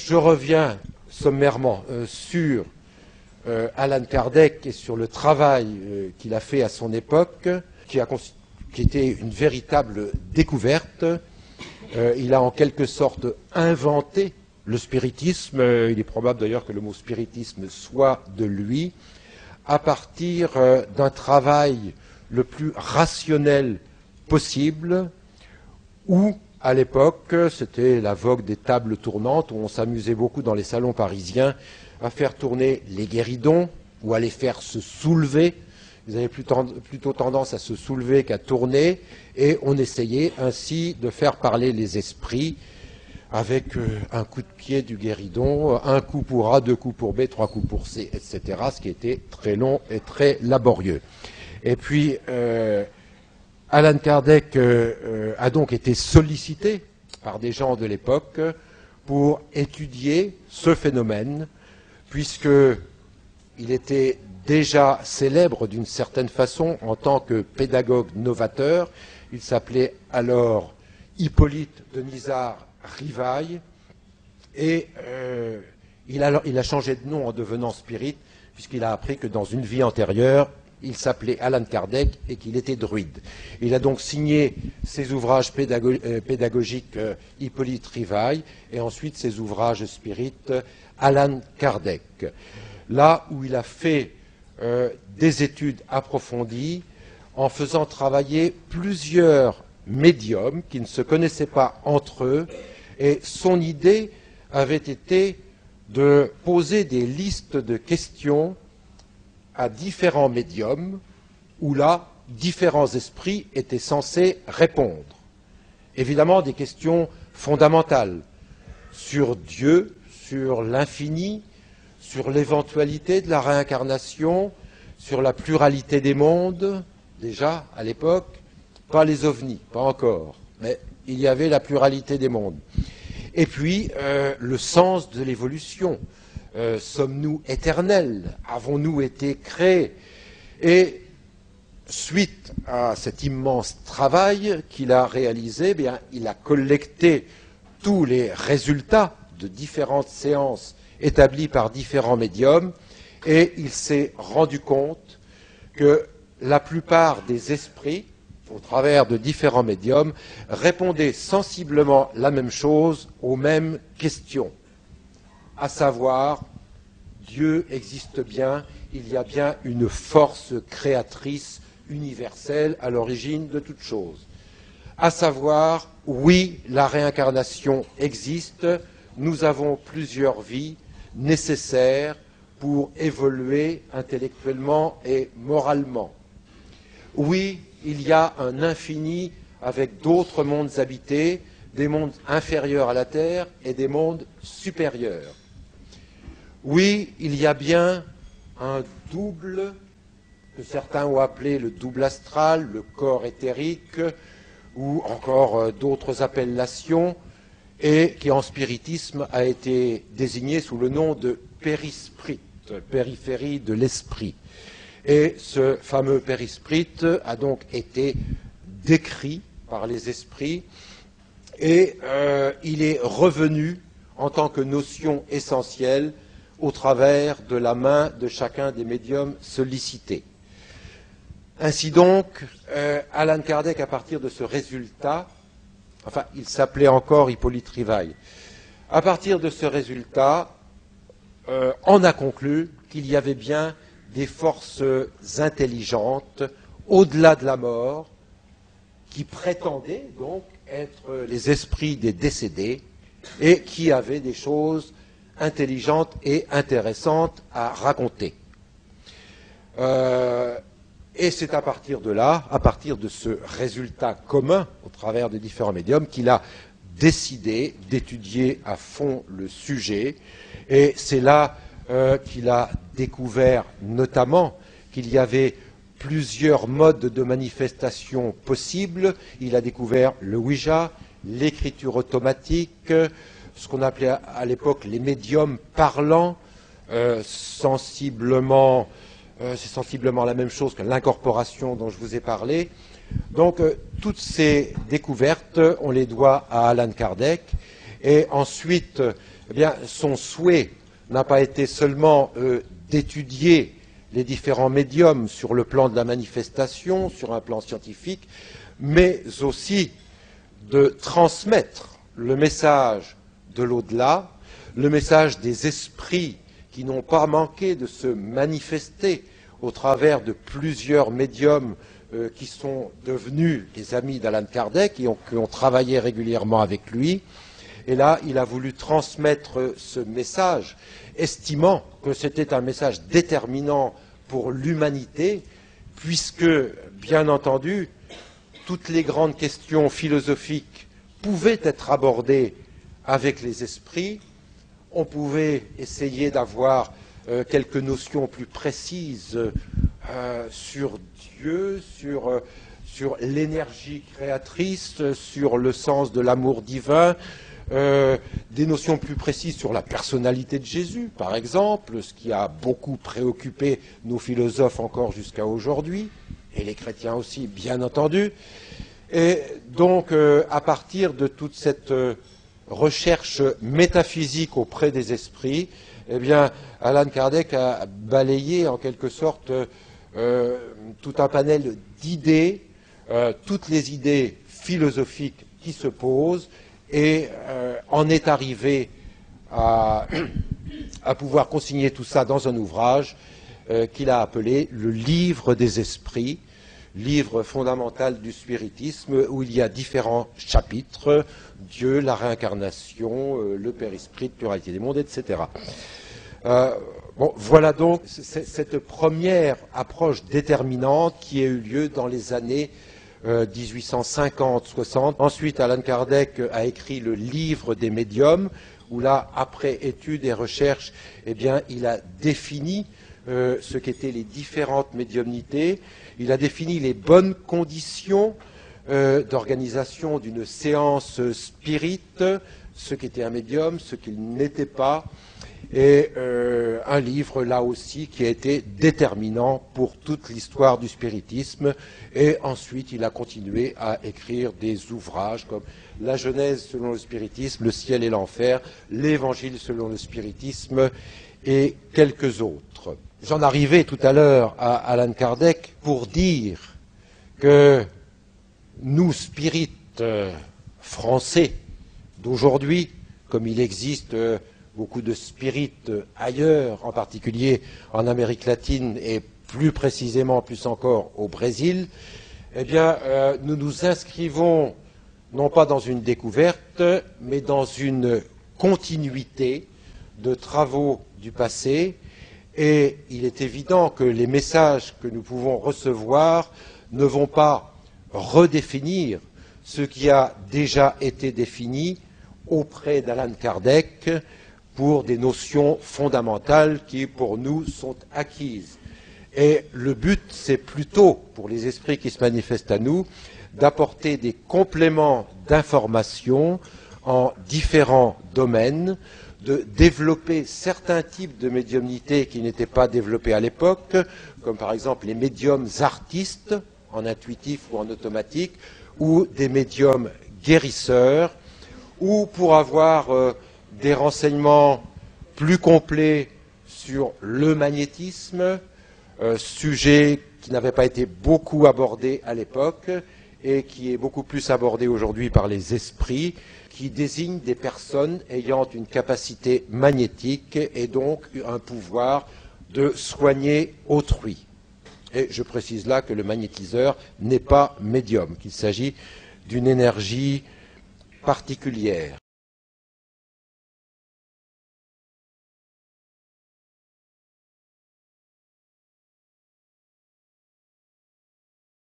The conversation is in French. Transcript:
Je reviens sommairement sur Alan Kardec et sur le travail qu'il a fait à son époque, qui était une véritable découverte. Il a en quelque sorte inventé le spiritisme. Il est probable d'ailleurs que le mot spiritisme soit de lui, à partir d'un travail le plus rationnel possible, où, à l'époque, c'était la vogue des tables tournantes, où on s'amusait beaucoup dans les salons parisiens à faire tourner les guéridons ou à les faire se soulever. Ils avaient plutôt tendance à se soulever qu'à tourner, et on essayait ainsi de faire parler les esprits avec un coup de pied du guéridon, un coup pour A, deux coups pour B, trois coups pour C, etc., ce qui était très long et très laborieux. Et puis, Alan Kardec a donc été sollicité par des gens de l'époque pour étudier ce phénomène, puisqu'il était déjà célèbre d'une certaine façon en tant que pédagogue novateur. Il s'appelait alors Hippolyte de Nizard-Rivail, et il a changé de nom en devenant spirit, puisqu'il a appris que dans une vie antérieure, il s'appelait Alan Kardec et qu'il était druide. Il a donc signé ses ouvrages pédagogiques Hippolyte Rivail et ensuite ses ouvrages spirites Alan Kardec. Là où il a fait des études approfondies en faisant travailler plusieurs médiums qui ne se connaissaient pas entre eux, et son idée avait été de poser des listes de questions à différents médiums, où là, différents esprits étaient censés répondre. Évidemment, des questions fondamentales sur Dieu, sur l'infini, sur l'éventualité de la réincarnation, sur la pluralité des mondes, déjà, à l'époque, pas les ovnis, pas encore, mais il y avait la pluralité des mondes. Et puis, le sens de l'évolution. Sommes-nous éternels? Avons-nous été créés? Et suite à cet immense travail qu'il a réalisé, il a collecté tous les résultats de différentes séances établies par différents médiums, et il s'est rendu compte que la plupart des esprits, au travers de différents médiums, répondaient sensiblement la même chose aux mêmes questions, à savoir, Dieu existe bien, il y a bien une force créatrice universelle à l'origine de toute chose. À savoir, oui, la réincarnation existe, nous avons plusieurs vies nécessaires pour évoluer intellectuellement et moralement. Oui, il y a un infini avec d'autres mondes habités, des mondes inférieurs à la Terre et des mondes supérieurs. Oui, il y a bien un double, que certains ont appelé le double astral, le corps éthérique, ou encore d'autres appellations, et qui en spiritisme a été désigné sous le nom de périsprit, périphérie de l'esprit. Et ce fameux périsprit a donc été décrit par les esprits, et il est revenu en tant que notion essentielle au travers de la main de chacun des médiums sollicités. Ainsi donc, Alan Kardec, à partir de ce résultat, enfin, il s'appelait encore Hippolyte Rivail, à partir de ce résultat, en a conclu qu'il y avait bien des forces intelligentes au-delà de la mort qui prétendaient donc être les esprits des décédés et qui avaient des choses intelligentes et intéressantes à raconter. Et c'est à partir de là, à partir de ce résultat commun au travers des différents médiums, qu'il a décidé d'étudier à fond le sujet, et c'est là qu'il a découvert notamment qu'il y avait plusieurs modes de manifestation possibles. Il a découvert le Ouija, l'écriture automatique, ce qu'on appelait à l'époque les médiums parlants, c'est sensiblement la même chose que l'incorporation dont je vous ai parlé. Donc, toutes ces découvertes, on les doit à Alan Kardec. Et ensuite, eh bien, son souhait n'a pas été seulement d'étudier les différents médiums sur le plan de la manifestation, sur un plan scientifique, mais aussi de transmettre le message de l'au-delà, le message des esprits qui n'ont pas manqué de se manifester au travers de plusieurs médiums qui sont devenus des amis d'Alan Kardec et qui ont travaillé régulièrement avec lui. Et là, il a voulu transmettre ce message, estimant que c'était un message déterminant pour l'humanité, puisque, bien entendu, toutes les grandes questions philosophiques pouvaient être abordées avec les esprits. On pouvait essayer d'avoir quelques notions plus précises sur Dieu, sur l'énergie créatrice, sur le sens de l'amour divin, des notions plus précises sur la personnalité de Jésus, par exemple, ce qui a beaucoup préoccupé nos philosophes encore jusqu'à aujourd'hui, et les chrétiens aussi, bien entendu. Et donc, à partir de toute cette recherche métaphysique auprès des esprits, eh bien, Alan Kardec a balayé en quelque sorte tout un panel d'idées, toutes les idées philosophiques qui se posent, et en est arrivé à pouvoir consigner tout ça dans un ouvrage qu'il a appelé le Livre des Esprits, livre fondamental du spiritisme, où il y a différents chapitres, Dieu, la réincarnation, le Père-Esprit, la pluralité des mondes, etc. Bon, voilà donc cette première approche déterminante qui a eu lieu dans les années 1850-60. Ensuite, Alan Kardec a écrit le Livre des médiums, où là, après études et recherches, eh bien, il a défini ce qu'étaient les différentes médiumnités. Il a défini les bonnes conditions d'organisation d'une séance spirite, ce qu'était un médium, ce qu'il n'était pas, et un livre, là aussi, qui a été déterminant pour toute l'histoire du spiritisme. Et ensuite, il a continué à écrire des ouvrages comme La Genèse selon le spiritisme, Le ciel et l'enfer, L'Évangile selon le spiritisme et quelques autres. J'en arrivais tout à l'heure à Alan Kardec pour dire que nous, spirites français d'aujourd'hui, comme il existe beaucoup de spirites ailleurs, en particulier en Amérique latine et plus précisément, plus encore au Brésil, eh bien, nous nous inscrivons non pas dans une découverte, mais dans une continuité de travaux du passé. Et il est évident que les messages que nous pouvons recevoir ne vont pas redéfinir ce qui a déjà été défini auprès d'Alan Kardec pour des notions fondamentales qui, pour nous, sont acquises. Et le but, c'est plutôt, pour les esprits qui se manifestent à nous, d'apporter des compléments d'information en différents domaines, de développer certains types de médiumnité qui n'étaient pas développés à l'époque, comme par exemple les médiums artistes, en intuitif ou en automatique, ou des médiums guérisseurs, ou pour avoir des renseignements plus complets sur le magnétisme, sujet qui n'avait pas été beaucoup abordé à l'époque et qui est beaucoup plus abordé aujourd'hui par les esprits, qui désignent des personnes ayant une capacité magnétique et donc un pouvoir de soigner autrui. Et je précise là que le magnétiseur n'est pas médium, qu'il s'agit d'une énergie particulière.